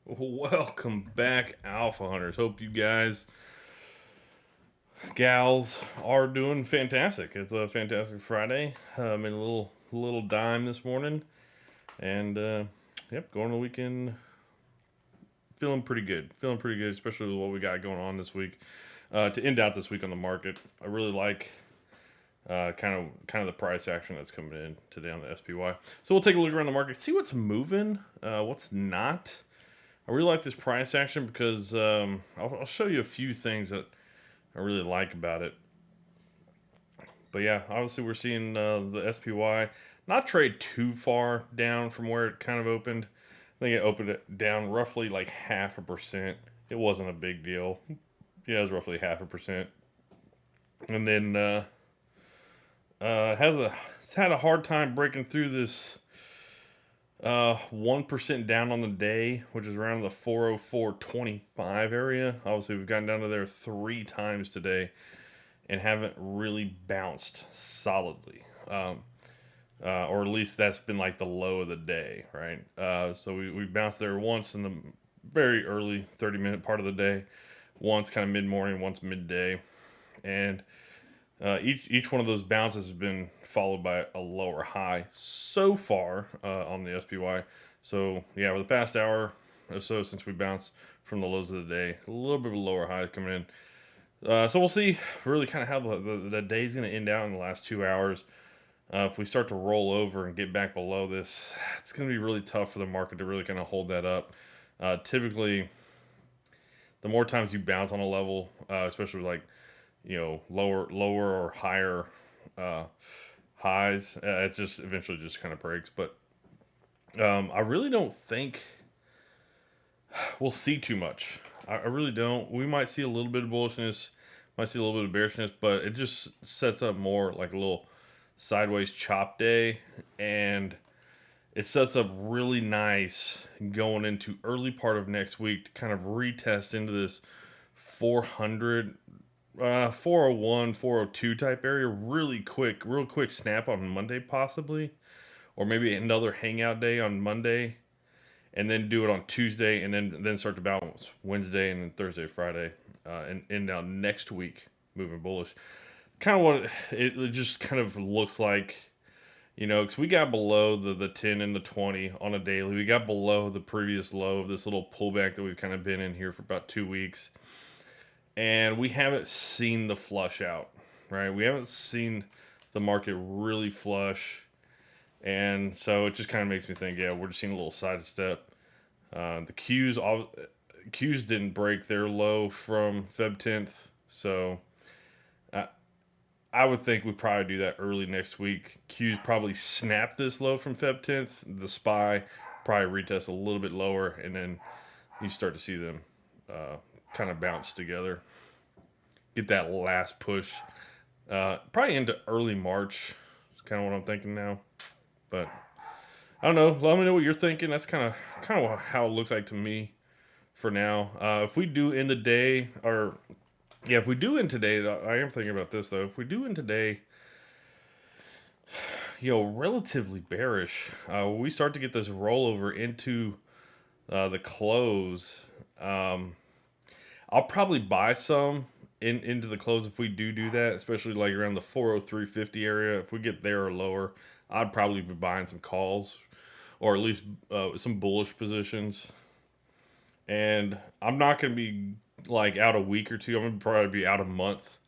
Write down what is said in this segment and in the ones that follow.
Welcome back, Alpha Hunters. Hope you guys, gals, are doing fantastic. It's a fantastic Friday. I'm in a little dime this morning, and yep, going to the weekend feeling pretty good. Feeling pretty good, especially with what we got going on this week. To end out this week on the market, I really like kind of the price action that's coming in today on the SPY. So we'll take a look around the market, see what's moving, what's not. I really like this price action because I'll show you a few things that I really like about it. But yeah, obviously we're seeing the SPY not trade too far down from where it kind of opened. I think it opened it down roughly like 0.5%. It wasn't a big deal. Yeah, it was roughly 0.5%. And then it's had a hard time breaking through this 1% down on the day, which is around the 404.25 area. Obviously, we've gotten down to there 3 times today and haven't really bounced solidly. Or at least that's been like the low of the day, right? So we bounced there once in the very early 30-minute part of the day, once kind of mid morning, once midday. And each one of those bounces has been followed by a lower high so far on the SPY. So yeah, over the past hour or so since we bounced from the lows of the day, a little bit of a lower high coming in. So we'll see really kind of how the day's going to end out in the last 2 hours. If we start to roll over and get back below this, it's going to be really tough for the market to really kind of hold that up. Typically, the more times you bounce on a level, especially like lower or higher uh, highs, it just eventually just kind of breaks. But I really don't think we'll see too much. I really don't. We might see a little bit of bullishness, might see a little bit of bearishness, but it just sets up more like a little sideways chop day, and it sets up really nice going into early part of next week to kind of retest into this 400 401 402 type area real quick snap on Monday possibly, or maybe another hangout day on Monday, and then do it on Tuesday, and then start to bounce Wednesday and then Thursday, Friday, and now next week moving bullish. Kind of what it just kind of looks like, because we got below the 10 and the 20 on a daily. We got below the previous low of this little pullback that we've kind of been in here for about 2 weeks, and we haven't seen the flush out, right? We haven't seen the market really flush, and so it just kind of makes me think, yeah, we're just seeing a little sidestep. The Qs didn't break their low from Feb 10th, so I would think we probably do that early next week. Qs probably snap this low from Feb 10th. The SPY probably retest a little bit lower, and then you start to see them kind of bounce together. Get that last push. Probably into early March. Is kind of what I'm thinking now. But I don't know. Let me know what you're thinking. That's kind of how it looks like to me for now. If we do in the day, or yeah, if we do in today, I am thinking about this though. If we do in today, relatively bearish. We start to get this rollover into the close. I'll probably buy some into the close if we do that, especially like around the 403.50 area. If we get there or lower, I'd probably be buying some calls, or at least some bullish positions. And I'm not going to be like out a week or two. I'm going to probably be out a month,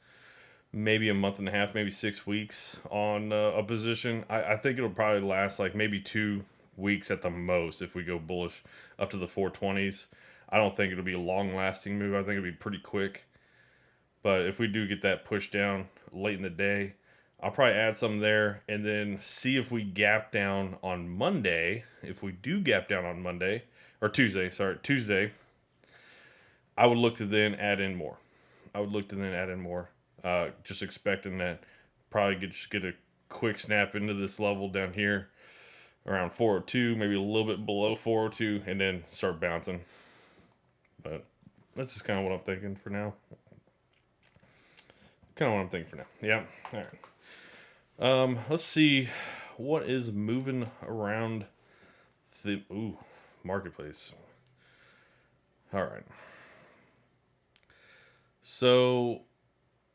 maybe a month and a half, maybe 6 weeks on a position. I think it'll probably last like maybe 2 weeks at the most if we go bullish up to the 420s. I don't think it'll be a long lasting move. I think it'll be pretty quick. But if we do get that push down late in the day, I'll probably add some there and then see if we gap down on Monday. If we do gap down on Monday, or Tuesday, I would look to then add in more. Just expecting that probably get a quick snap into this level down here around 402, maybe a little bit below 402, and then start bouncing. But that's just kind of what I'm thinking for now. Yeah. All right. Let's see what is moving around the marketplace. All right. So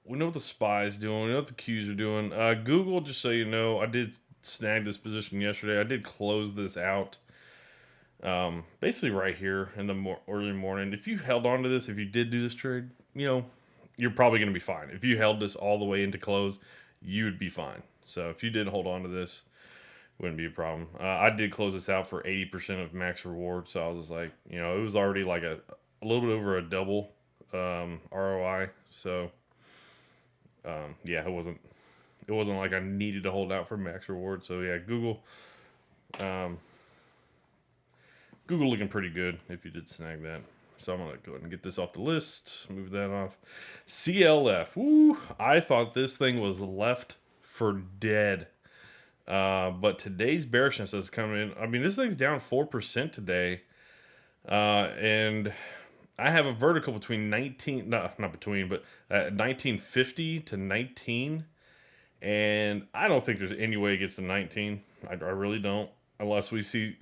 we know what the SPY is doing. We know what the Qs are doing. Google, just so you know, I did snag this position yesterday. I did close this out. Basically right here in the early morning. If you held on to this, if you did do this trade, you're probably going to be fine. If you held this all the way into close, you would be fine. So if you did hold on to this, wouldn't be a problem. I did close this out for 80% of max reward. So I was just like, it was already like a little bit over a double ROI. So yeah, it wasn't like I needed to hold out for max reward. So yeah, Google looking pretty good if you did snag that. So I'm going to go ahead and get this off the list. Move that off. CLF. Woo! I thought this thing was left for dead. But today's bearishness is coming in. I mean, this thing's down 4% today. And I have a vertical between 19, not between, but 1950 to 19. And I don't think there's any way it gets to 19. I really don't. Unless we see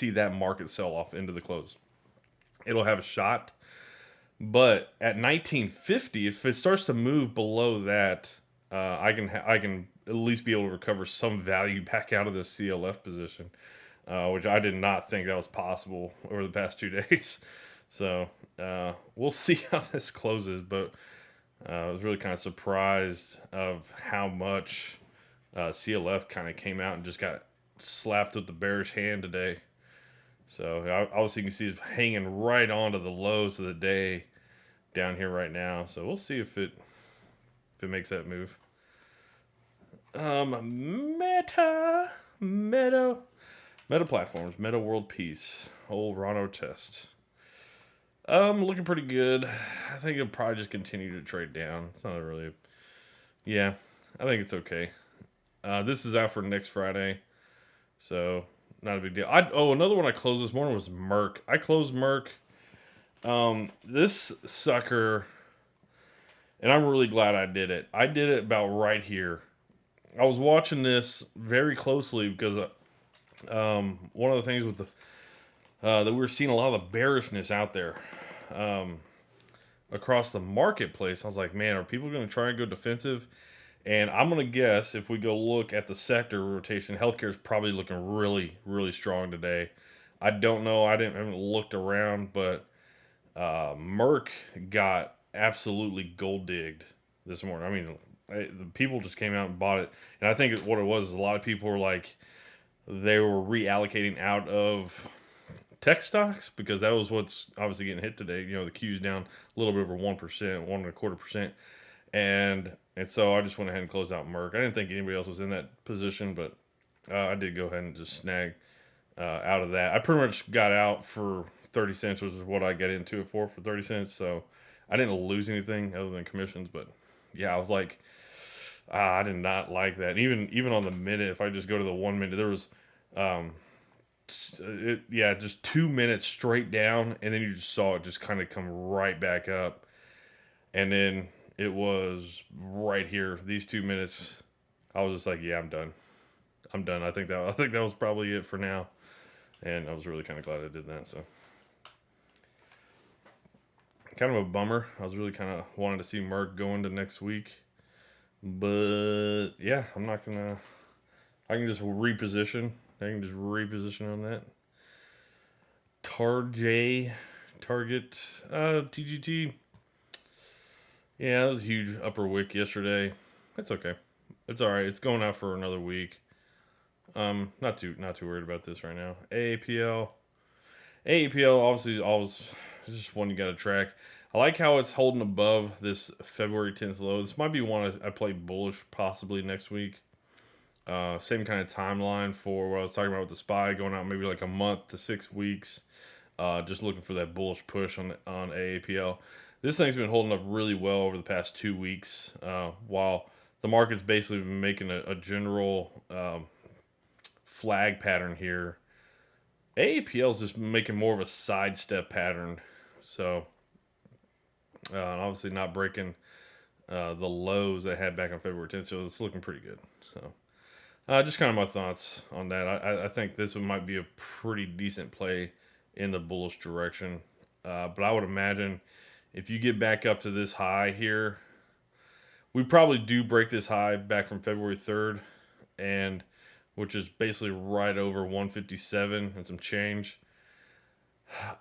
that market sell off into the close, it'll have a shot. But at 1950, if it starts to move below that, I can at least be able to recover some value back out of this CLF position, which I did not think that was possible over the past 2 days. So we'll see how this closes. But I was really kind of surprised of how much CLF kind of came out and just got slapped with the bearish hand today. So obviously you can see it's hanging right onto the lows of the day down here right now. So we'll see if it makes that move. Meta platforms, Meta World Peace, old Rano test. Looking pretty good. I think it'll probably just continue to trade down. It's not really, yeah, I think it's okay. This is out for next Friday. So, not a big deal. Another one I closed this morning was Merck. I closed Merck. This sucker, and I'm really glad I did it. I did it about right here. I was watching this very closely because one of the things with that we were seeing a lot of the bearishness out there across the marketplace. I was like, man, are people going to try and go defensive? And I'm going to guess if we go look at the sector rotation, healthcare is probably looking really, really strong today. I don't know. I haven't looked around, but Merck got absolutely gold digged this morning. I mean, the people just came out and bought it. And I think what it was is a lot of people were like, they were reallocating out of tech stocks because that was what's obviously getting hit today. The Q's down a little bit over 1%, 1.25%. And so I just went ahead and closed out Merck. I didn't think anybody else was in that position, but I did go ahead and just snag out of that. I pretty much got out for 30 cents, which is what I got into it for 30 cents. So I didn't lose anything other than commissions. But yeah, I was like, I did not like that. Even on the minute, if I just go to the 1 minute, there was, just 2 minutes straight down, and then you just saw it just kind of come right back up, and then it was right here. These 2 minutes, I was just like, yeah, I'm done. I think that was probably it for now, and I was really kind of glad I did that. So, kind of a bummer. I was really kind of wanting to see Merck go into next week, but yeah, I'm not gonna. I can just reposition. On that. Target, TGT. Yeah, that was a huge upper wick yesterday. It's okay. It's all right. It's going out for another week. Not too worried about this right now. AAPL obviously is always just one you got to track. I like how it's holding above this February 10th low. This might be one I play bullish possibly next week. Same kind of timeline for what I was talking about with the SPY, going out maybe like a month to 6 weeks. Just looking for that bullish push on AAPL. This thing's been holding up really well over the past 2 weeks, while the market's basically been making a general flag pattern here. AAPL is just making more of a sidestep pattern, so obviously not breaking the lows they had back on February 10th, so it's looking pretty good. So just kind of my thoughts on that. I think this one might be a pretty decent play in the bullish direction. But I would imagine if you get back up to this high here, we probably do break this high back from February 3rd, and which is basically right over 157 and some change.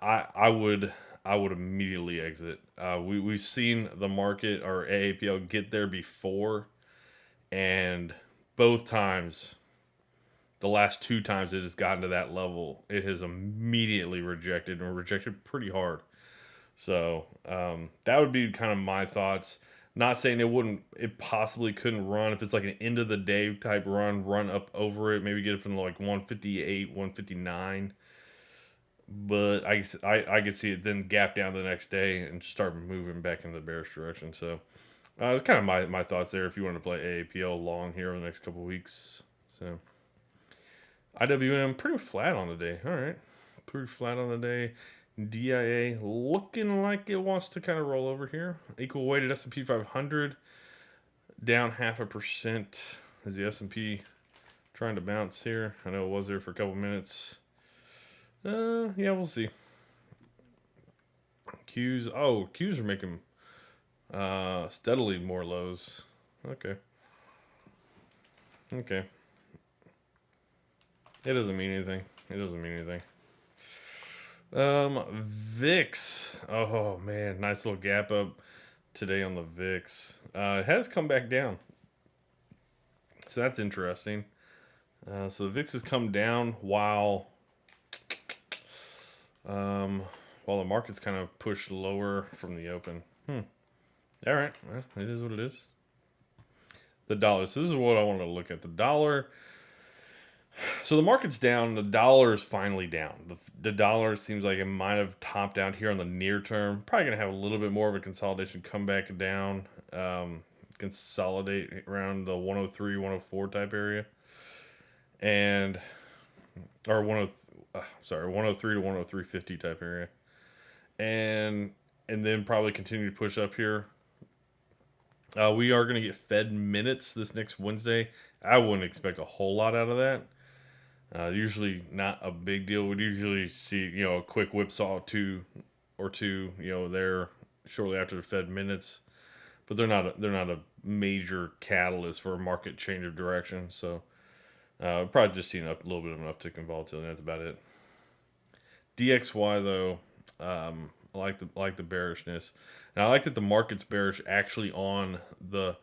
I would immediately exit. We've seen the market or AAPL get there before, and both times, the last two times it has gotten to that level, it has immediately rejected and rejected pretty hard. So that would be kind of my thoughts. Not saying it possibly couldn't run if it's like an end of the day type run up over it, maybe get up from like 158, 159. But I could see it then gap down the next day and start moving back in the bearish direction. So it's kind of my thoughts there if you want to play AAPL long here over the next couple of weeks. So IWM pretty flat on the day. All right. Pretty flat on the day. DIA looking like it wants to kind of roll over here. Equal weighted S&P 500 down 0.5%. Is the S&P trying to bounce here? I know it was there for a couple minutes. Yeah, we'll see. Qs are making steadily more lows. Okay. It doesn't mean anything. VIX. Oh man, nice little gap up today on the VIX. It has come back down, so that's interesting. So the VIX has come down while the market's kind of pushed lower from the open. All right, well, it is what it is. The dollar. So this is what I wanted to look at. The dollar. So the market's down. The dollar is finally down. The dollar seems like it might have topped out here on the near term. Probably going to have a little bit more of a consolidation, come back down, consolidate around the 103, 104 type area, and or 103 to 103.50 type area, and then probably continue to push up here. We are going to get Fed minutes this next Wednesday. I wouldn't expect a whole lot out of that. Usually not a big deal. We'd usually see, a quick whipsaw two, there shortly after the Fed minutes, but they're not a major catalyst for a market change of direction. So probably just seeing a little bit of an uptick in volatility. That's about it. DXY though, I like the bearishness, and I like that the market's bearish actually on the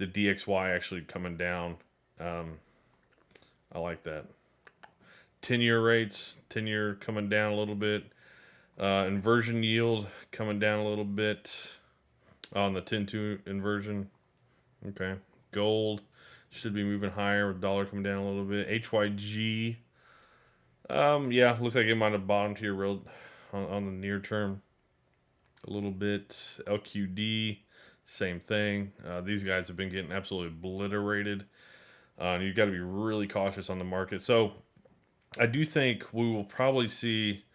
DXY actually coming down. I like that. 10-year rates, 10-year coming down a little bit. Inversion yield coming down a little bit on the 10-2 inversion. Okay. Gold should be moving higher with dollar coming down a little bit. HYG, looks like it might have bottomed here on the near term a little bit. LQD, same thing. These guys have been getting absolutely obliterated. You've got to be really cautious on the market. So I do think we will probably see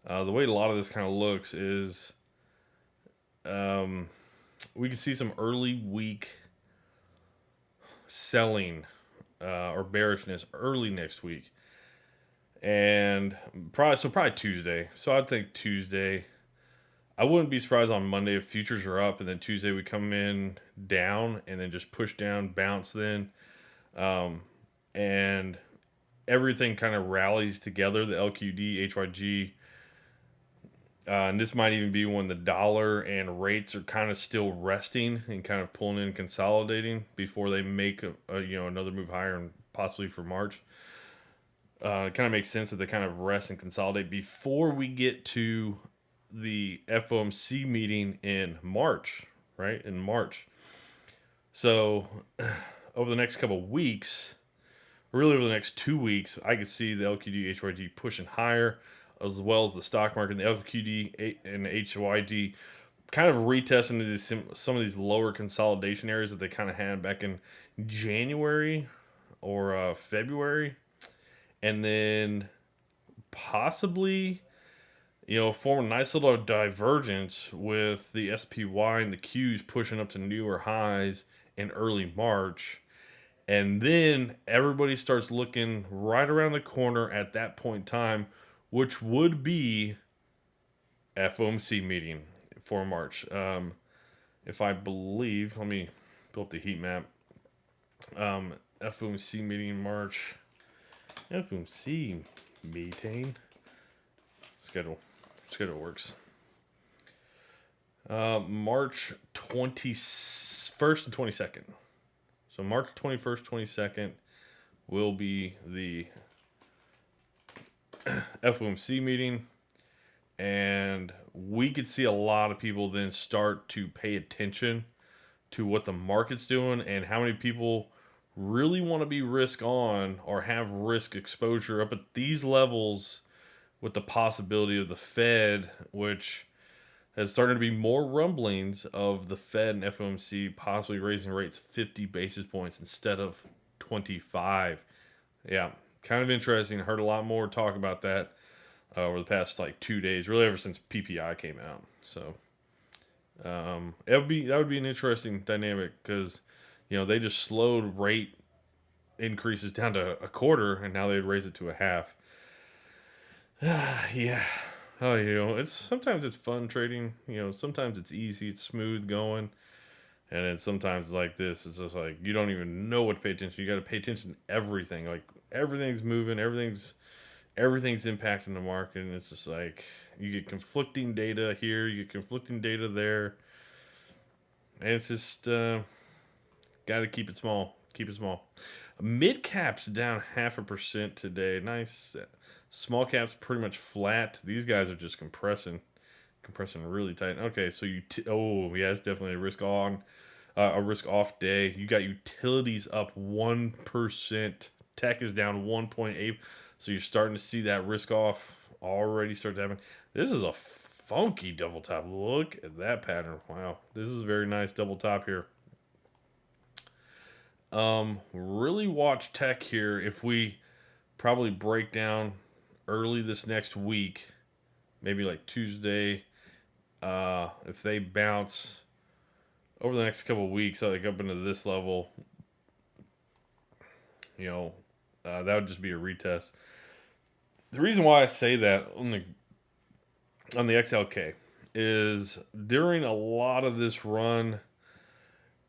the way a lot of this kind of looks is we can see some early week selling or bearishness early next week, and probably Tuesday. So I'd think Tuesday. I wouldn't be surprised on Monday if futures are up and then Tuesday we come in down and then just push down, bounce then, and everything kind of rallies together, the LQD, HYG, and this might even be when the dollar and rates are kind of still resting and kind of pulling in, consolidating before they make another move higher and possibly for March. It kind of makes sense that they kind of rest and consolidate before we get to the FOMC meeting in March, right? In March. So over the next couple of weeks, really over the next 2 weeks, I could see the LQD, HYG pushing higher, as well as the stock market. The LQD and HYG kind of retesting some of these lower consolidation areas that they kind of had back in January or February. And then possibly, form a nice little divergence with the SPY and the Qs pushing up to newer highs in early March. And then everybody starts looking right around the corner at that point in time, which would be FOMC meeting for March. If I believe, let me pull up the heat map. FOMC meeting in March. FOMC meeting schedule. Schedule works. March 21st and 22nd. So March 21st, 22nd will be the FOMC meeting. And we could see a lot of people then start to pay attention to what the market's doing and how many people really want to be risk on or have risk exposure up at these levels with the possibility of the Fed, which has started to be more rumblings of the Fed and FOMC possibly raising rates 50 basis points instead of 25. Yeah, kind of interesting. I heard a lot more talk about that over the past like 2 days, really ever since PPI came out. So that would be an interesting dynamic because they just slowed rate increases down to a quarter, and now they'd raise it to a half. Yeah. Oh, it's sometimes it's fun trading. Sometimes it's easy, it's smooth going, and then sometimes like this, it's just like you don't even know what to pay attention. You got to pay attention to everything. Like everything's moving, everything's impacting the market, and it's just like you get conflicting data here, you get conflicting data there, and it's just got to keep it small. Keep it small. Mid caps down 0.5% today. Nice. Small caps pretty much flat. These guys are just compressing really tight. Okay, so oh yeah, it's definitely a risk off day. You got utilities up 1%. Tech is down 1.8. So you're starting to see that risk off already start to happen. This is a funky double top. Look at that pattern. Wow, this is a very nice double top here. Really watch tech here. If we probably break down early this next week, maybe like Tuesday, if they bounce over the next couple of weeks, like up into this level, that would just be a retest. The reason why I say that on the XLK is during a lot of this run,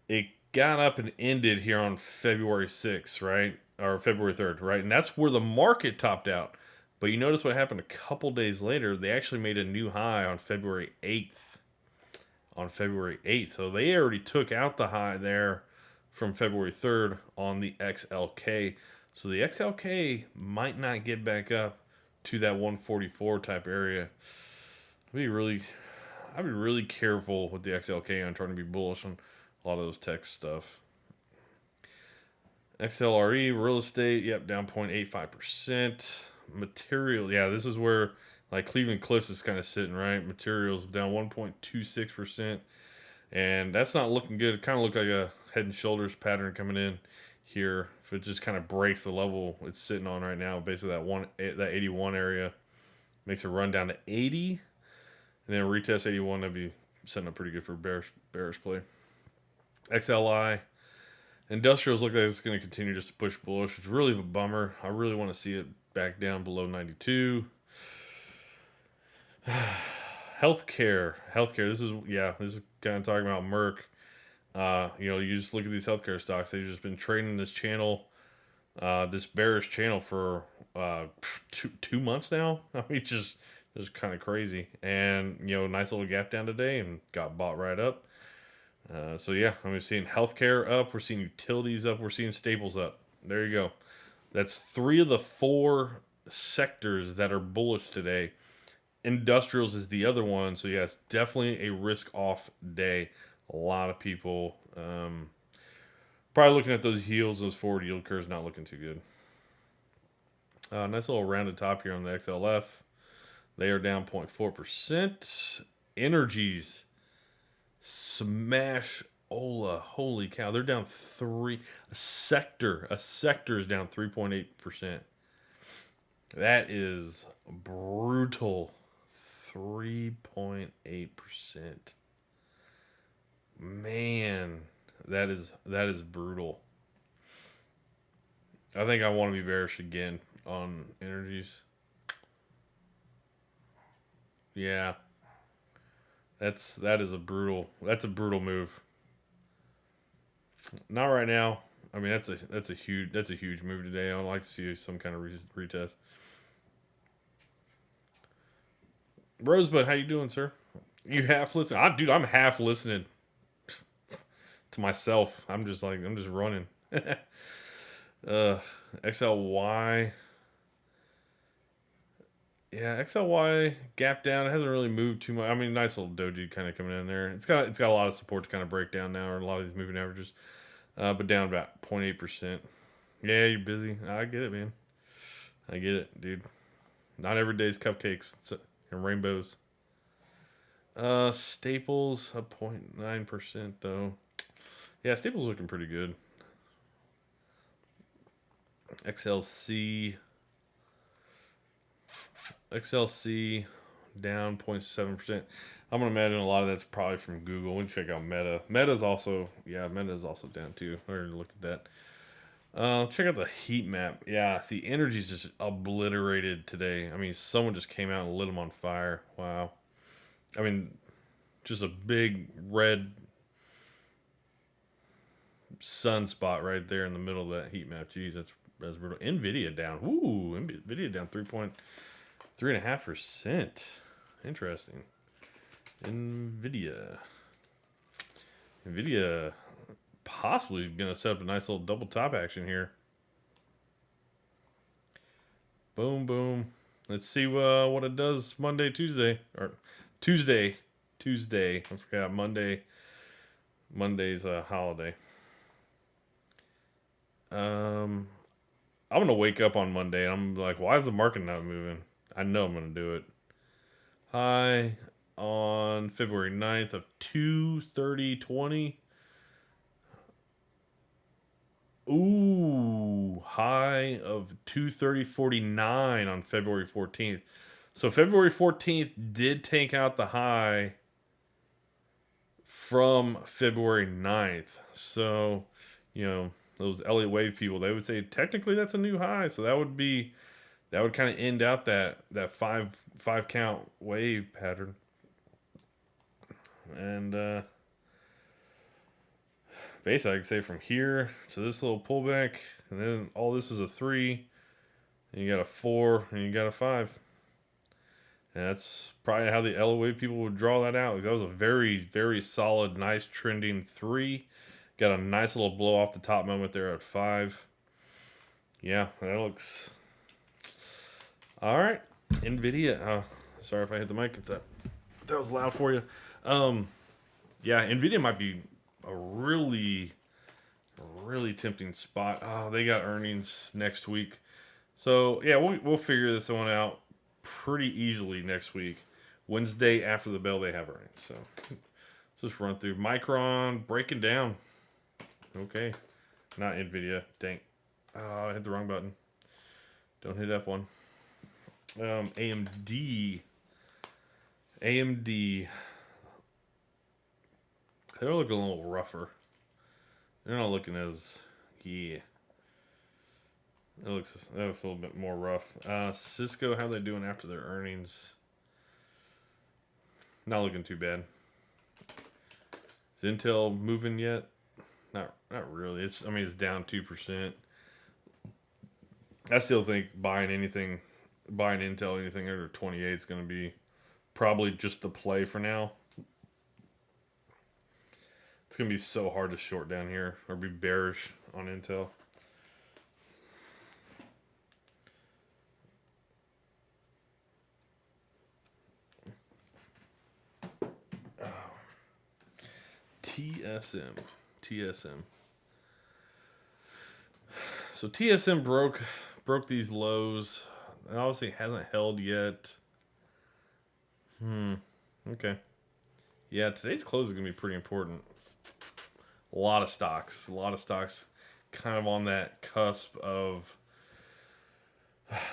it got up and ended here on February 6th, right? Or February 3rd, right? And that's where the market topped out. But you notice what happened a couple days later. They actually made a new high on February 8th. So they already took out the high there from February 3rd on the XLK. So the XLK might not get back up to that 144 type area. I'd be really careful with the XLK on trying to be bullish on a lot of those tech stuff. XLRE, real estate, yep, down 0.85%. Material, yeah, this is where like Cleveland Cliffs is kind of sitting, right? Materials down 1.26%. And that's not looking good. It kind of looked like a head and shoulders pattern coming in here. If it just kind of breaks the level it's sitting on right now, basically that 81 area, makes a run down to 80, and then retest 81, that'd be setting up pretty good for bearish play. XLI, industrials look like it's going to continue just to push bullish, which is really a bummer. I really want to see it back down below 92. Healthcare. This is kind of talking about Merck. You just look at these healthcare stocks. They've just been trading this channel, this bearish channel for 2 months now. I mean, just kind of crazy. And nice little gap down today and got bought right up. So yeah, I'm seeing healthcare up. We're seeing utilities up. We're seeing staples up. There you go. That's 3 of the 4 sectors that are bullish today. Industrials is the other one. So yeah, it's definitely a risk off day. A lot of people probably looking at those yields, those forward yield curves, not looking too good. Nice little rounded top here on the XLF. They are down 0.4%. Energies smash Ola. Holy cow. They're down 3. A sector is down 3.8%. That is brutal. 3.8%. Man, that is brutal. I think I want to be bearish again on energies. Yeah. That's a brutal move. Not right now. I mean, that's a huge move today. I'd like to see some kind of retest. Rosebud, how you doing, sir? You half listen? Dude, I'm half listening to myself. I'm just running. uh, XLY. Yeah, XLY gap down. It hasn't really moved too much. I mean, nice little doji kind of coming in there. It's got a lot of support to kind of break down now, or a lot of these moving averages. But down about 0.8%. Yeah, you're busy. I get it, man. I get it, dude. Not every day's cupcakes and rainbows. Staples up 0.9% though. Yeah, Staples looking pretty good. XLC XLC down 0.7%. I'm gonna imagine a lot of that's probably from Google. We check out Meta. Meta's also down too. I already looked at that. Check out the heat map. Yeah, see, energy's just obliterated today. I mean, someone just came out and lit them on fire. Wow. I mean, just a big red sunspot right there in the middle of that heat map. Jeez, that's brutal. Nvidia down. Ooh, Nvidia down 3.5%. Interesting. Nvidia possibly gonna set up a nice little double top action here. Boom, boom. Let's see what it does Monday, Tuesday, or Tuesday. I forgot Monday. Monday's a holiday. I'm gonna wake up on Monday and I'm like, why is the market not moving? I know I'm gonna do it. High on February 9th of 230.20. Ooh, high of 230.49 on February 14th. So February 14th did take out the high from February 9th. So, those Elliott Wave people, they would say technically that's a new high. So that would kind of end out that five count wave pattern. And basically I can say from here to this little pullback, and then all this is a 3, and you got a 4, and you got a 5. And that's probably how the LOA people would draw that out. That was a very, very solid, nice trending 3. Got a nice little blow off the top moment there at 5. Yeah, that looks all right. Nvidia. Sorry if I hit the mic. If that was loud for you. Yeah, Nvidia might be a really, really tempting spot. Oh, they got earnings next week, so yeah, we'll figure this one out pretty easily next week. Wednesday after the bell, they have earnings. So let's just run through Micron breaking down. Okay, not Nvidia. Dang, I hit the wrong button. Don't hit F1. AMD. They're looking a little rougher. They're not looking as That looks a little bit more rough. Cisco, how they doing after their earnings? Not looking too bad. Is Intel moving yet? Not really. It's down 2%. I still think buying Intel anything under 28 is going to be probably just the play for now. It's going to be so hard to short down here or be bearish on Intel. TSM. So TSM broke these lows. It obviously hasn't held yet. Okay. Yeah, today's close is going to be pretty important. A lot of stocks kind of on that cusp of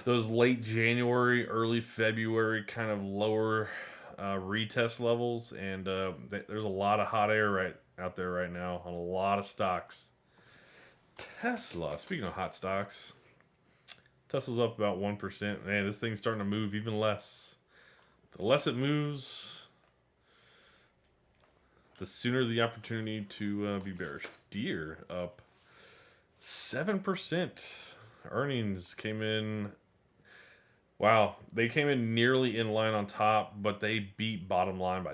those late January, early February kind of lower retest levels. And there's a lot of hot air out there right now on a lot of stocks. Tesla, speaking of hot stocks, Tesla's up about 1%. Man, this thing's starting to move even less. The less it moves, the sooner the opportunity to be bearish. Deere up 7%. Earnings came in. Wow, they came in nearly in line on top, but they beat bottom line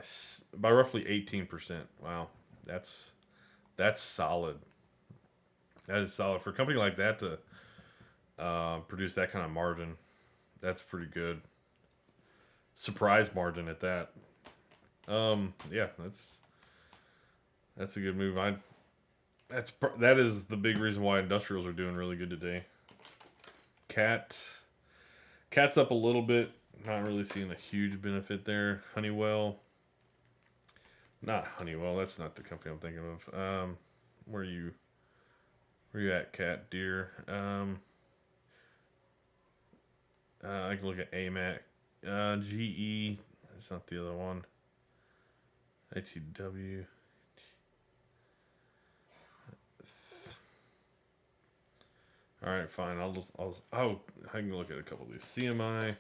by roughly 18%. Wow, that's solid. That is solid for a company like that to produce that kind of margin. That's pretty good. Surprise margin at that. Yeah, that's a good move. That is the big reason why industrials are doing really good today. Cat's up a little bit. Not really seeing a huge benefit there. Honeywell. Not Honeywell. That's not the company I'm thinking of. Where you at, Cat Deer? I can look at AMAC. GE. That's not the other one. ITW. All right, fine. I can look at a couple of these. CMI.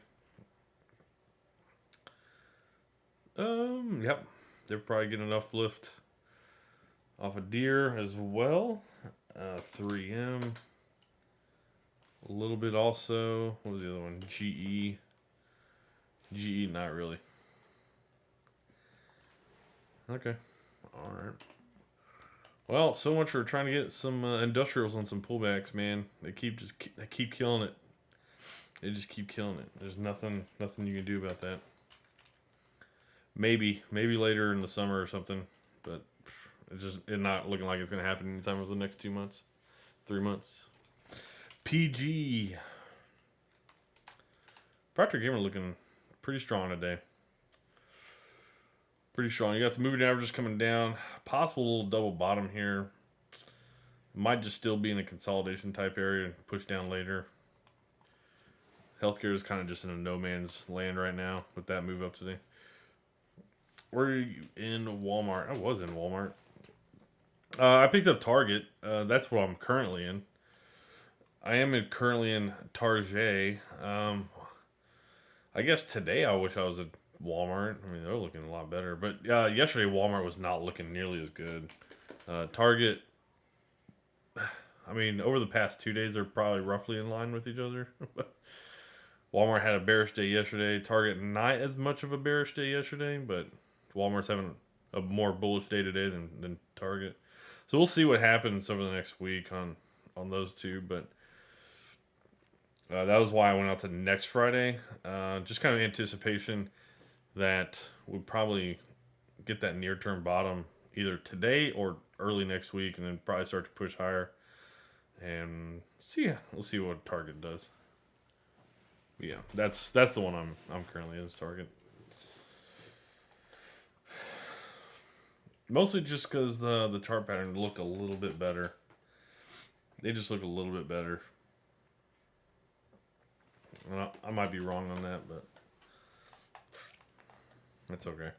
Yep. They're probably getting enough lift off of Deere as well. 3M. A little bit also. What was the other one? GE. GE, not really. Okay. All right. Well, so much for trying to get some industrials on some pullbacks, man. They keep killing it. They just keep killing it. There's nothing you can do about that. Maybe later in the summer or something, but it's not looking like it's going to happen anytime over the next 2 months, 3 months. PG. Procter Gamble looking pretty strong today. Pretty strong. You got some moving averages coming down. Possible little double bottom here. Might just still be in a consolidation type area and push down later. Healthcare is kind of just in a no man's land right now with that move up today. Where are you in Walmart? I was in Walmart. I picked up Target. That's what I'm currently in. I am currently in Target. I guess today I wish I was at Walmart. I mean, they're looking a lot better. But yesterday Walmart was not looking nearly as good. Target, I mean, over the past 2 days, they're probably roughly in line with each other. Walmart had a bearish day yesterday. Target, not as much of a bearish day yesterday, but Walmart's having a more bullish day today than Target. So we'll see what happens over the next week on those two. But that was why I went out to next Friday. Just kind of anticipation that we'll probably get that near-term bottom either today or early next week, and then probably start to push higher. And we'll see what Target does. But yeah, that's the one I'm currently in, is Target. Mostly just because the chart pattern looked a little bit better. They just look a little bit better. I might be wrong on that, but that's okay.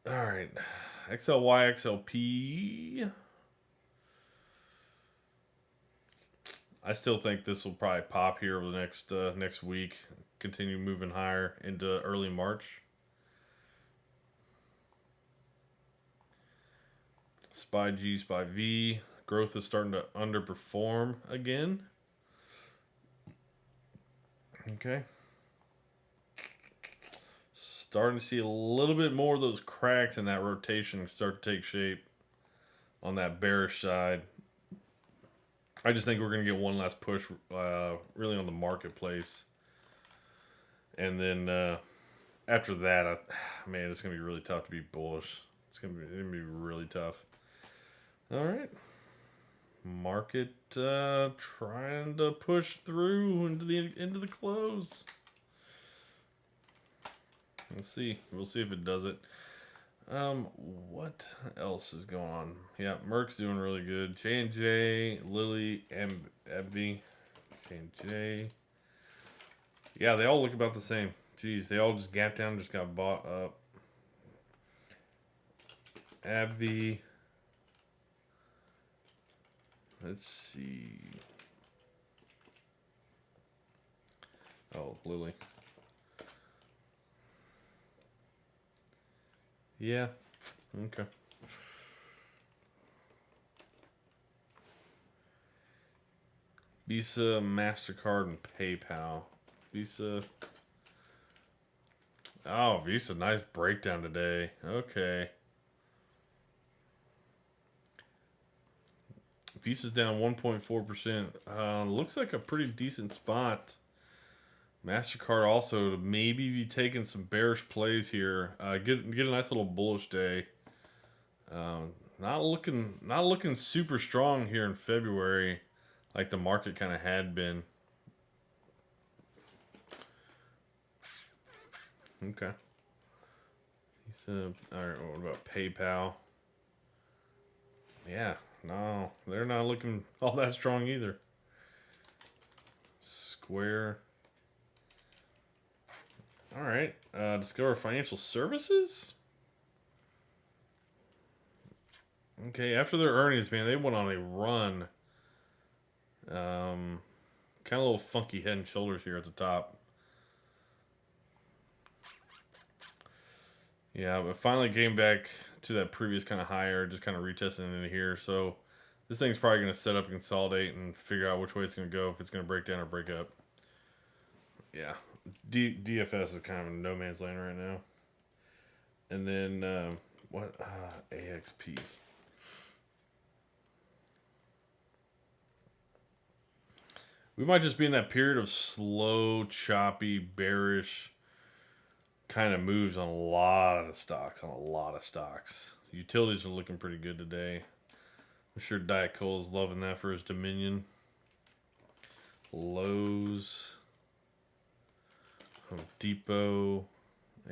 All right, XLY, XLP. I still think this will probably pop here over the next week. Continue moving higher into early March. SPY G, SPY V. Growth is starting to underperform again. Okay. Starting to see a little bit more of those cracks in that rotation start to take shape on that bearish side. I just think we're going to get one last push really on the marketplace. And then after that, man, it's going to be really tough to be bullish. It's going to be really tough. All right. Market trying to push through into the close. Let's see. We'll see if it does it. What else is going on? Yeah, Merck's doing really good. J&J, Lilly, and AbbVie. J&J. Yeah, they all look about the same. Jeez, they all just gapped down, just got bought up. AbbVie. Let's see. Oh, Lilly. Yeah. Okay. Visa, MasterCard, and PayPal. Visa. Oh, Visa, nice breakdown today. Okay. Visa's down 1.4%. Looks like a pretty decent spot. MasterCard also to maybe be taking some bearish plays here. Get a nice little bullish day. Not looking super strong here in February, like the market kind of had been. Okay. All right. What about PayPal? Yeah. No, they're not looking all that strong either. Square. All right. Discover Financial Services. Okay, after their earnings, man, they went on a run. Kind of a little funky head and shoulders here at the top. Yeah, but finally came back to that previous kind of higher, just kind of retesting into here. So this thing's probably going to set up and consolidate and figure out which way it's going to go, if it's going to break down or break up. Yeah, DFS is kind of in no man's land right now. And then what? AXP. We might just be in that period of slow, choppy, bearish kind of moves on a lot of stocks. Utilities are looking pretty good today. I'm sure Diet Cole's loving that for his Dominion. Lowe's, Home Depot.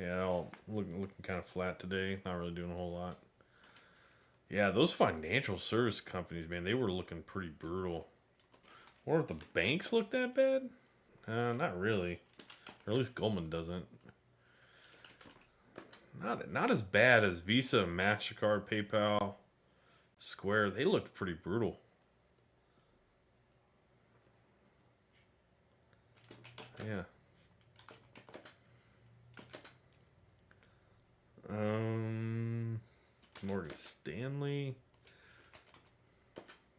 Yeah, all looking kind of flat today. Not really doing a whole lot. Yeah, those financial service companies, man, they were looking pretty brutal. Or if the banks look that bad? Not really. Or at least Goldman doesn't. Not as bad as Visa, MasterCard, PayPal, Square. They looked pretty brutal. Yeah. Morgan Stanley,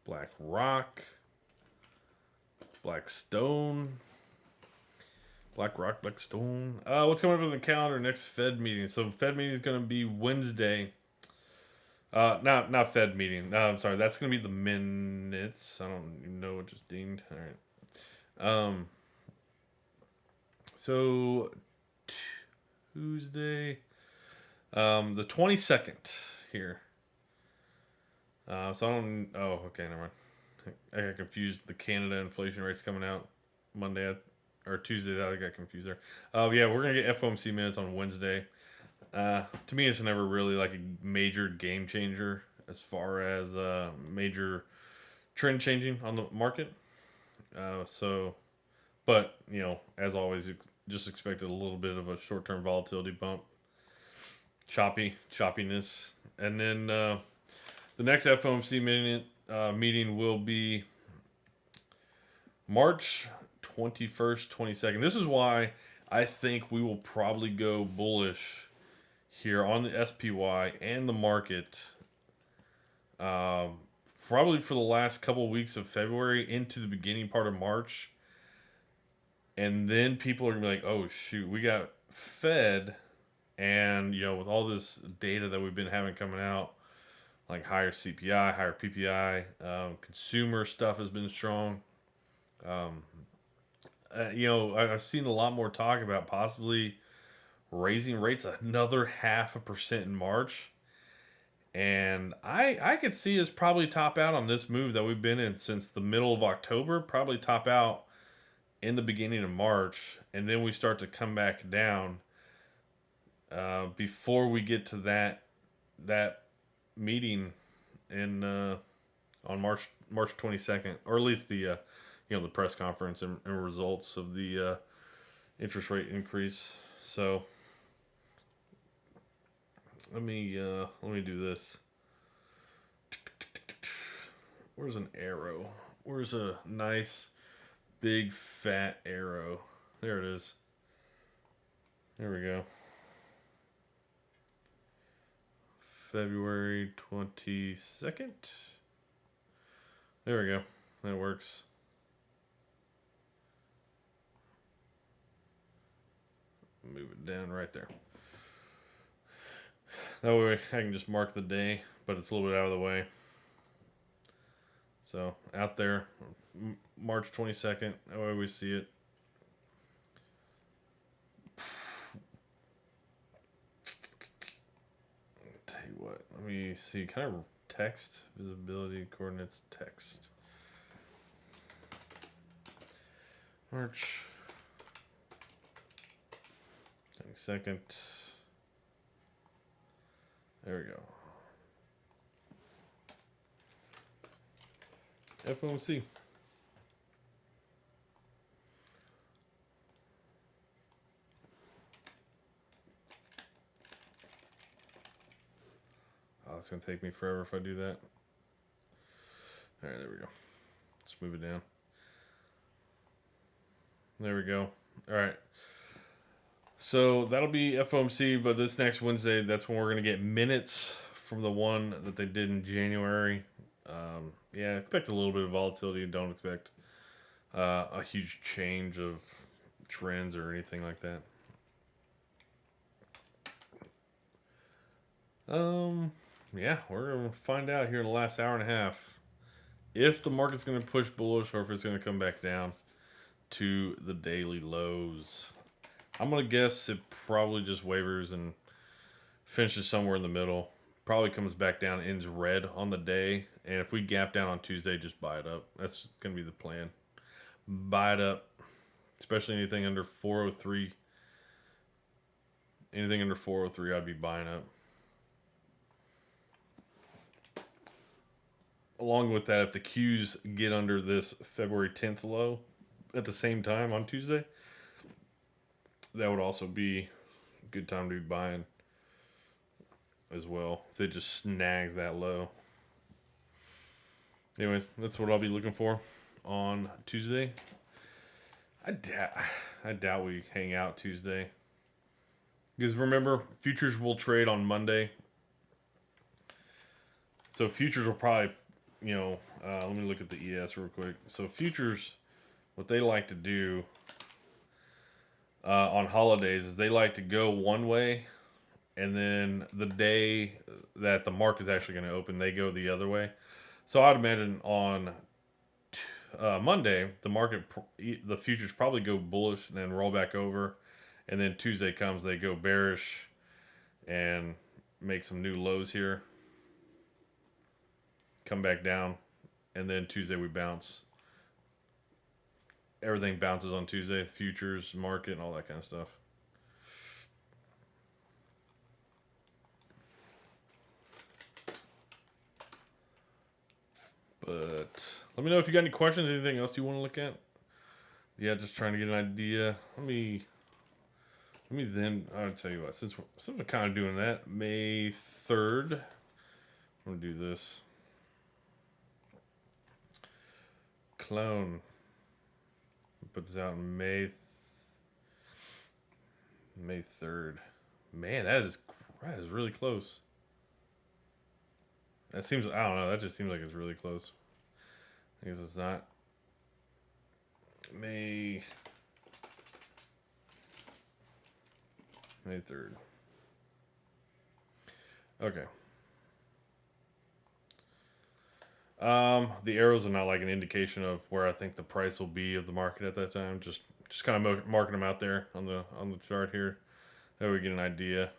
BlackRock, Blackstone. Blackstone. What's coming up on the calendar? Next Fed meeting. So Fed meeting is going to be Wednesday. Not Fed meeting. No, I'm sorry. That's going to be the minutes. I don't even know what just dinged. All right. So Tuesday, the 22nd here. So I don't. Oh, okay, never mind. I got confused. The Canada inflation rates coming out Monday or Tuesday. That I got confused there. Yeah, we're gonna get FOMC minutes on Wednesday. To me, it's never really like a major game changer as far as major trend changing on the market. But as always, you just expected a little bit of a short term volatility bump, choppiness, and then the next FOMC meeting will be March 21st, 22nd. This is why I think we will probably go bullish here on the SPY and the market. Probably for the last couple of weeks of February into the beginning part of March. And then people are going to be like, oh, shoot, we got Fed. And, with all this data that we've been having coming out, like higher CPI, higher PPI, consumer stuff has been strong. I've seen a lot more talk about possibly raising rates another 0.5% in March. And I could see us probably top out on this move that we've been in since the middle of October, probably top out in the beginning of March. And then we start to come back down before we get to that meeting in on March 22nd, or at least the the press conference and results of the interest rate increase. So let me do this. Where's an arrow? Where's a nice big fat arrow? There it is. There we go. February 22nd. There we go. That works. Move it down right there. That way I can just mark the day, but it's a little bit out of the way. So out there, March 22nd. That way we see it. Tell you what, let me see. Kind of text, visibility, coordinates, text. March 22nd. There we go. FOMC. Oh, it's going to take me forever if I do that. All right, there we go. Let's move it down. There we go. All right. So that'll be FOMC, but this next Wednesday, that's when we're going to get minutes from the one that they did in January. Yeah, expect a little bit of volatility. Don't expect a huge change of trends or anything like that. Yeah, we're going to find out here in the last hour and a half if the market's going to push bullish or if it's going to come back down to the daily lows. I'm going to guess it probably just wavers and finishes somewhere in the middle. Probably comes back down, ends red on the day. And if we gap down on Tuesday, just buy it up. That's going to be the plan. Buy it up. Especially anything under 403. Anything under 403, I'd be buying up. Along with that, if the Qs get under this February 10th low at the same time on Tuesday, that would also be a good time to be buying as well. If it just snags that low. Anyways, that's what I'll be looking for on Tuesday. I doubt we hang out Tuesday. Because remember, futures will trade on Monday. So futures will probably, let me look at the ES real quick. So futures, what they like to do on holidays is they like to go one way, and then the day that the market is actually going to open, they go the other way. So I'd imagine on Monday, the futures probably go bullish and then roll back over, and then Tuesday comes, they go bearish and make some new lows here, come back down, and then Tuesday we bounce. Everything bounces on Tuesday, futures, market, and all that kind of stuff. But let me know if you got any questions, anything else you want to look at. Yeah, just trying to get an idea. Let me then, I'll tell you what, since we're kind of doing that, May 3rd, I'm going to do this. Clone. Put this out in May 3rd. Man, that is really close. That seems, I don't know, that just seems like it's really close. I guess it's not. May 3rd. Okay. The arrows are not like an indication of where I think the price will be of the market at that time. Just kind of marking them out there on the chart here. That way we get an idea.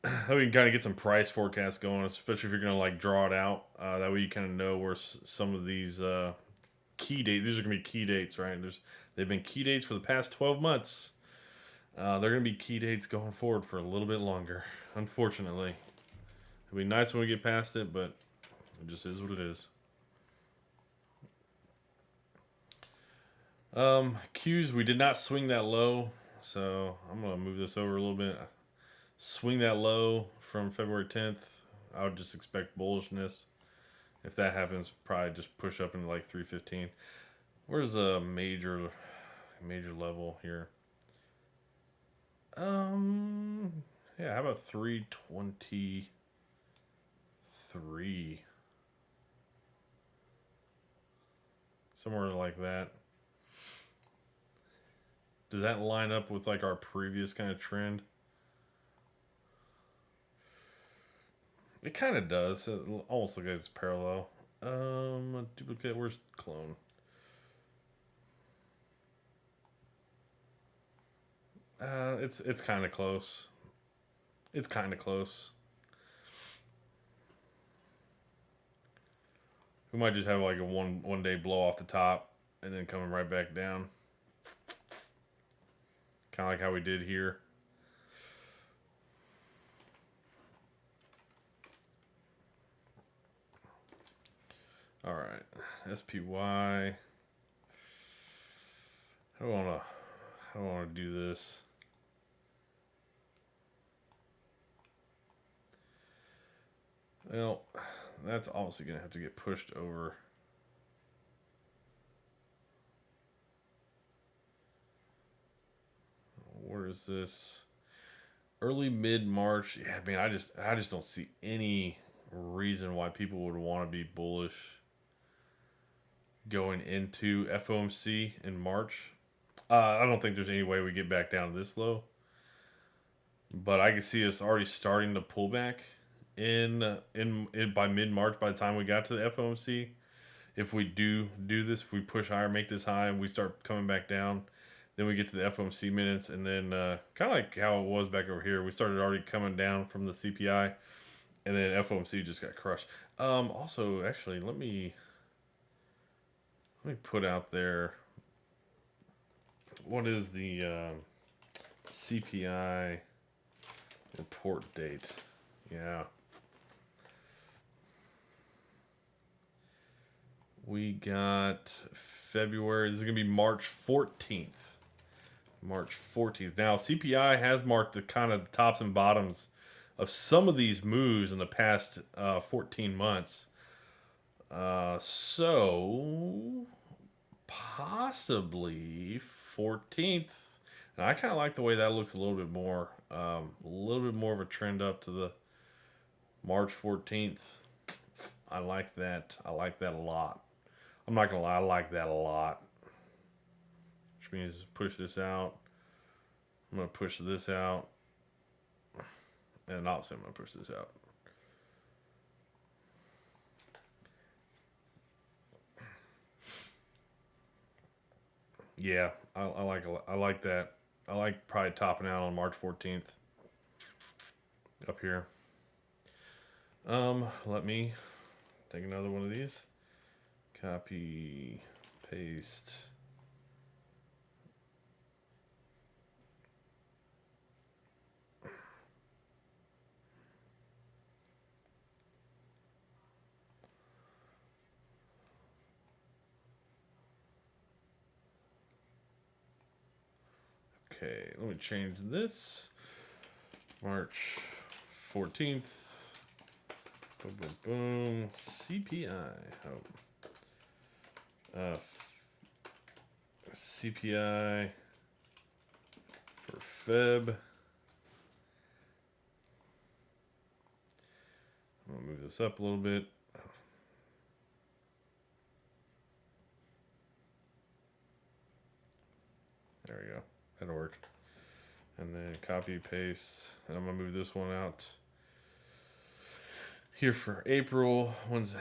That we can kind of get some price forecasts going, especially if you're going to draw it out. That way you kind of know where some of these key dates. These are going to be key dates, right? They've been key dates for the past 12 months. They're going to be key dates going forward for a little bit longer, unfortunately. It'll be nice when we get past it, but it just is what it is. Qs, we did not swing that low, so I'm going to move this over a little bit. Swing that low from February 10th. I would just expect bullishness. If that happens, probably just push up into 315. Where's a major level here? Yeah, Yeah, how about 323? Somewhere like that. Does that line up with like our previous kind of trend? It kind of does. It almost looks like it's parallel. Duplicate. Where's clone? It's kind of close. It's kind of close. We might just have like a one day blow off the top and then coming right back down. Kind of like how we did here. All right, SPY. How do I wanna do this? Well, that's obviously gonna have to get pushed over. Where is this? Early mid March. Yeah, man, I just don't see any reason why people would want to be bullish going into FOMC in March. I don't think there's any way we get back down to this low, but I can see us already starting to pull back in by mid March. By the time we got to the FOMC, if we do this, if we push higher, make this high, and we start coming back down, then we get to the FOMC minutes, and then kind of like how it was back over here, we started already coming down from the CPI, and then FOMC just got crushed. Also, actually, let me put out there, what is the CPI report date? Yeah. We got February. This is going to be March 14th. March 14th. Now, CPI has marked the kind of the tops and bottoms of some of these moves in the past 14 months. So, possibly 14th. And I kind of like the way that looks a little bit more. A little bit more of a trend up to the March 14th. I like that. I like that a lot. I'm not going to lie. I like that a lot. Which means push this out. I'm going to push this out. And obviously I'm going to push this out. Yeah, I like that. I like probably topping out on March 14th. Up here. Let me take another one of these. Copy, paste. Okay, let me change this. March 14th. Boom, boom, boom. CPI. CPI for Feb. I'm going to move this up a little bit. There we go. That'll work. And then copy, paste. And I'm going to move this one out here for April. When is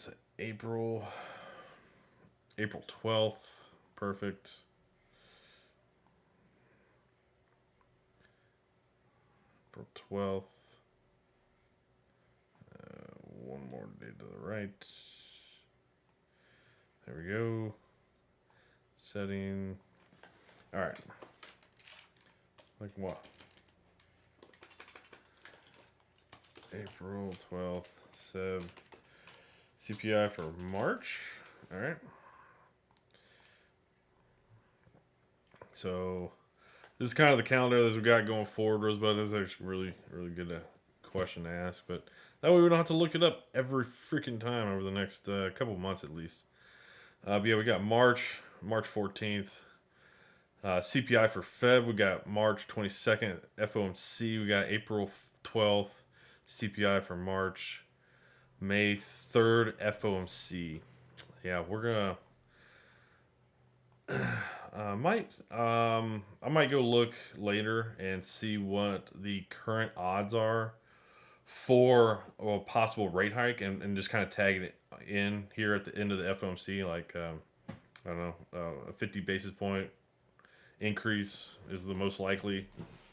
it? April 12th. Perfect. April 12th. One more day to the right. There we go. Setting. All right. Like what? April 12th. Seb. CPI for March. All right. So this is kind of the calendar that we got going forward. Rosebud is actually really good question to ask, but that way we don't have to look it up every freaking time over the next couple months at least. But yeah, we got March 14th. CPI for Feb, we got March 22nd. FOMC, we got April 12th. CPI for March. May 3rd, FOMC. Yeah, we're gonna. I might go look later and see what the current odds are for a possible rate hike, and just kind of tag it in here at the end of the FOMC, like I don't know, a 50 basis point increase is the most likely.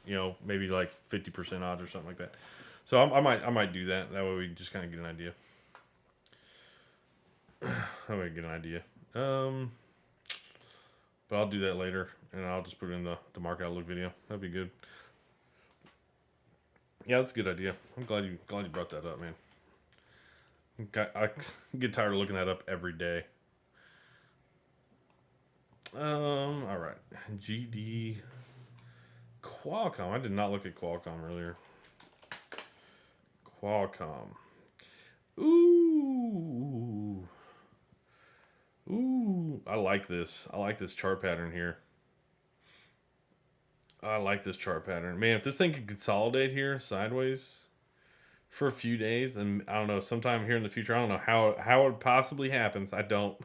Maybe like 50% odds or something like that. So I might do that. That way we just kind of get an idea. That way we get an idea. But I'll do that later, and I'll just put it in the market outlook video. That'd be good. Yeah, that's a good idea. I'm glad you brought that up, man. I get tired of looking that up every day. All right. GD Qualcomm. I did not look at Qualcomm earlier. Qualcomm. Ooh. I like this. I like this chart pattern here. I like this chart pattern. Man, if this thing could consolidate here sideways for a few days, then I don't know, sometime here in the future, I don't know how it possibly happens. I don't.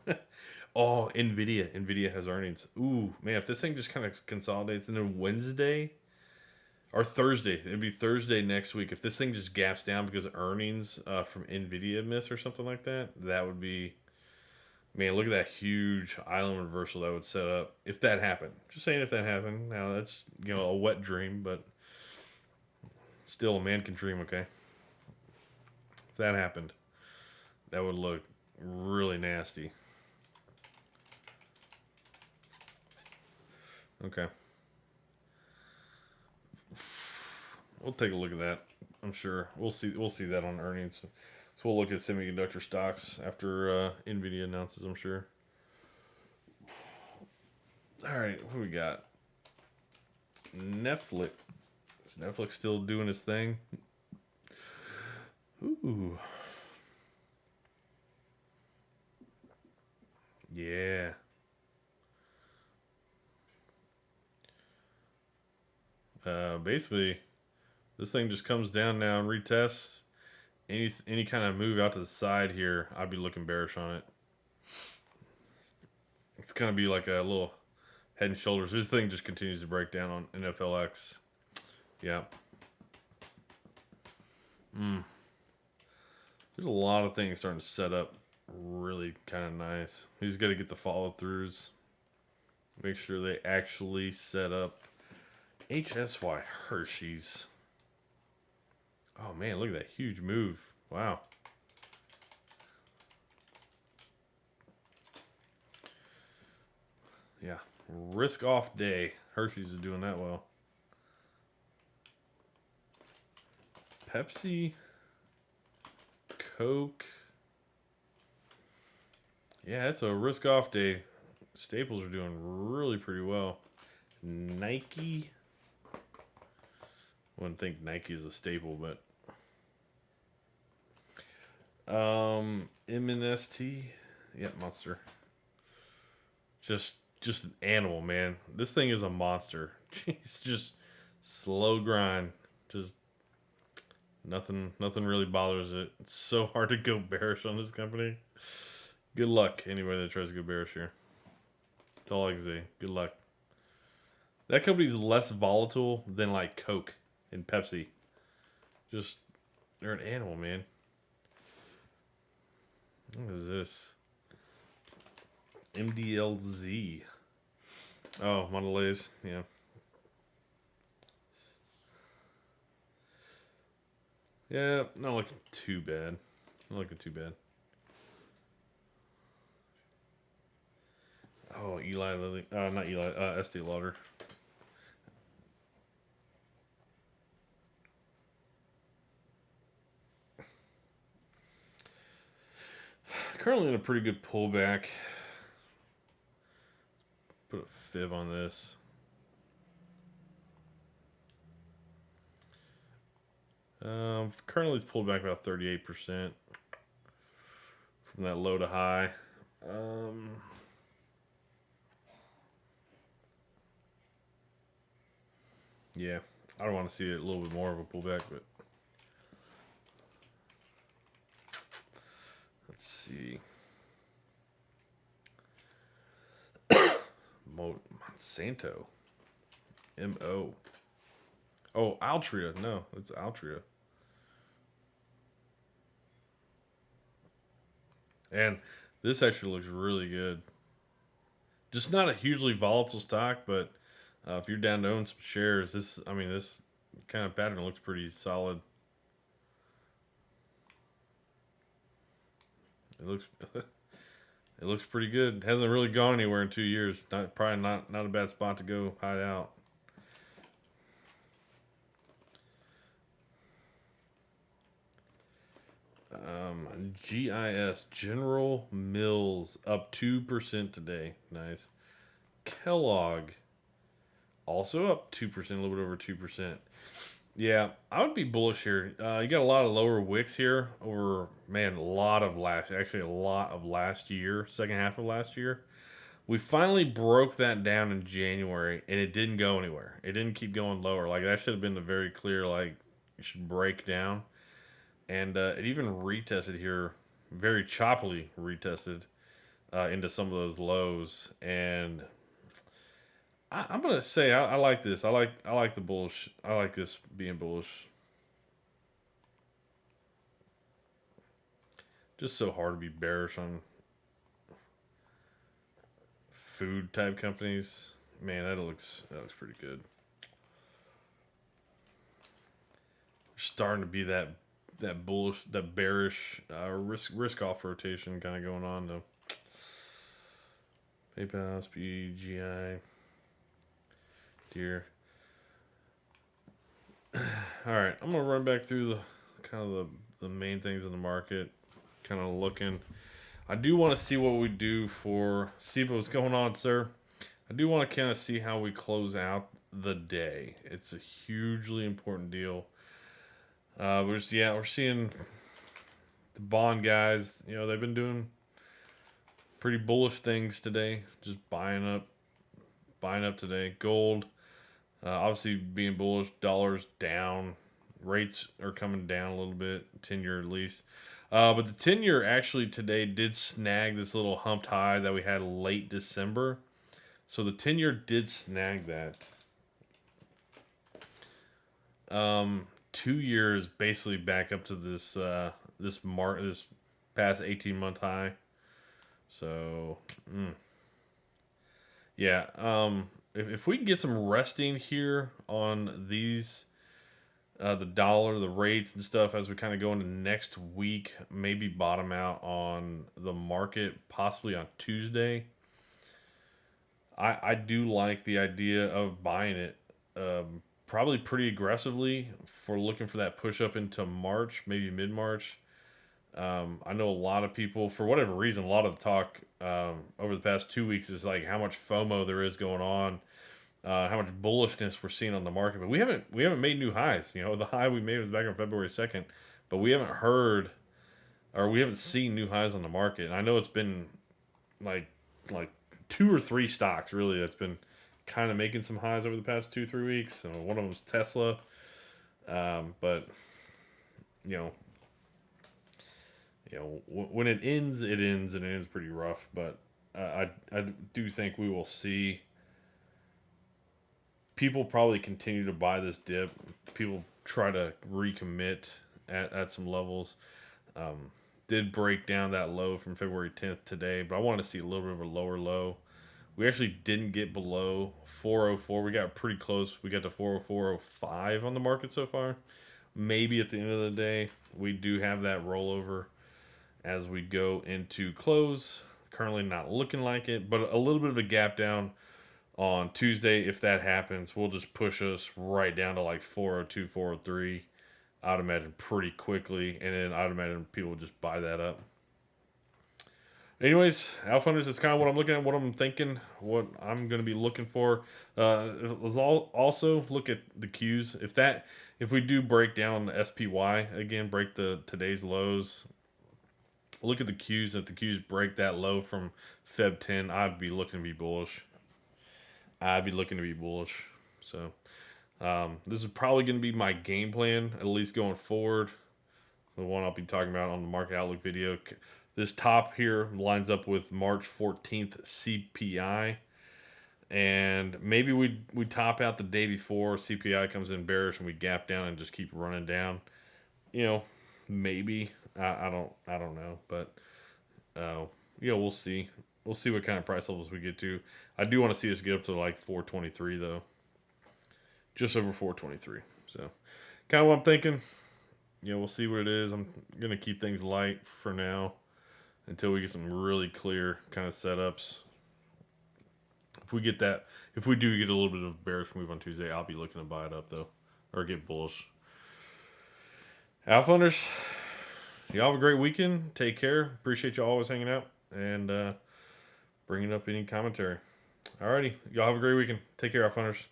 Oh, Nvidia. Nvidia has earnings. Ooh, man, if this thing just kind of consolidates, and then Wednesday or Thursday, it'd be Thursday next week. If this thing just gaps down because earnings from Nvidia miss or something like that, that would be, man, look at that huge island reversal that would set up if that happened. Just saying, if that happened. Now that's a wet dream, but still, a man can dream. Okay, if that happened, that would look really nasty. Okay. We'll take a look at that. I'm sure we'll see that on earnings. So we'll look at semiconductor stocks after Nvidia announces, I'm sure. All right, what we got? Netflix. Is Netflix still doing its thing? Ooh. Yeah. Basically, this thing just comes down now and retests. Any kind of move out to the side here, I'd be looking bearish on it. It's gonna be like a little head and shoulders. This thing just continues to break down on NFLX. Yeah. There's a lot of things starting to set up really kind of nice. He's got to get the follow throughs. Make sure they actually set up. HSY Hershey's. Oh man, look at that huge move. Wow. Yeah. Risk off day. Hershey's is doing that well. Pepsi. Coke. Yeah, it's a risk off day. Staples are doing really pretty well. Nike. Wouldn't think Nike is a staple, but MNST. Yep, Monster. Just an animal, man. This thing is a monster. It's just slow grind. Just nothing really bothers it. It's so hard to go bearish on this company. Good luck, anybody that tries to go bearish here. That's all I can say. Good luck. That company's less volatile than like Coke and Pepsi. Just, they're an animal, man. What is this? MDLZ. Oh, Mondelez. Yeah. Yeah, not looking too bad. Not looking too bad. Oh, Eli Lilly. Not Eli. Estee Lauder. Currently in a pretty good pullback. Put a fib on this. Currently it's pulled back about 38% from that low to high. Yeah, I don't want to see a little bit more of a pullback, but let's see. Monsanto. MO. Oh, Altria. No, it's Altria. And this actually looks really good. Just not a hugely volatile stock, but if you're down to own some shares, this kind of pattern looks pretty solid. It looks it looks pretty good. It hasn't really gone anywhere in 2 years. Probably not a bad spot to go hide out. GIS General Mills up 2% today. Nice. Kellogg also up 2%, a little bit over 2%. Yeah, I would be bullish here. You got a lot of lower wicks here over, man, a lot of last year, second half of last year. We finally broke that down in January, and it didn't go anywhere. It didn't keep going lower. Like, that should have been the very clear, like, you should break down. And it even retested here, very choppily retested into some of those lows. And I'm gonna say I like this. I like the bullish. I like this being bullish. Just so hard to be bearish on food type companies. Man, that looks pretty good. Starting to be that bullish, that bearish risk off rotation kind of going on though. PayPal, SPGI, Deer. All right, I'm gonna run back through the main things in the market. Kind of looking. I do want to see what we do for see what's going on, sir. I do want to kind of see how we close out the day. It's a hugely important deal. We're seeing the bond guys. You know, they've been doing pretty bullish things today. Just buying up today. Gold, obviously being bullish. Dollars down. Rates are coming down a little bit. 10-year at least. But the 10-year actually today did snag this little humped high that we had late December. So the 10-year did snag that. 2 years basically back up to this past 18-month high. So yeah, if we can get some resting here on these the dollar, the rates and stuff as we kind of go into next week, maybe bottom out on the market possibly on Tuesday. I do like the idea of buying it probably pretty aggressively for looking for that push up into March, maybe mid March. I know a lot of people, for whatever reason, a lot of the talk over the past 2 weeks is like how much FOMO there is going on, how much bullishness we're seeing on the market. But we haven't made new highs. You know, the high we made was back on February 2nd, but we haven't heard or we haven't seen new highs on the market. And I know it's been like two or three stocks really that's been kind of making some highs over the past 2-3 weeks. One of them was Tesla, but you know. When it ends, and it ends pretty rough. But I do think we will see people probably continue to buy this dip. People try to recommit at some levels. Did break down that low from February 10th today, but I wanted to see a little bit of a lower low. We actually didn't get below 404. We got pretty close. We got to 404.05 on the market so far. Maybe at the end of the day, we do have that rollover as we go into close. Currently not looking like it, but a little bit of a gap down on Tuesday. If that happens, we'll just push us right down to like 402, 403. I'd imagine pretty quickly, and then I'd imagine people will just buy that up. Anyways, Alpha Hunters is kind of what I'm looking at, what I'm thinking, what I'm going to be looking for. Let's also look at the Qs. If we do break down the SPY again, break today's lows, look at the Qs. If the Qs break that low from Feb 10, I'd be looking to be bullish. So This is probably going to be my game plan, at least going forward. The one I'll be talking about on the market outlook video. This top here lines up with March 14th CPI. And maybe we top out the day before CPI comes in bearish and we gap down and just keep running down. Maybe I don't know, but we'll see. We'll see what kind of price levels we get to. I do want to see us get up to like 423 though, just over 423. So, kind of what I'm thinking. We'll see what it is. I'm gonna keep things light for now until we get some really clear kind of setups. If we do get a little bit of bearish move on Tuesday, I'll be looking to buy it up though, or get bullish. Alpha Hunters, y'all have a great weekend. Take care. Appreciate y'all always hanging out and bringing up any commentary. Alrighty, y'all have a great weekend. Take care, Alpha Hunters.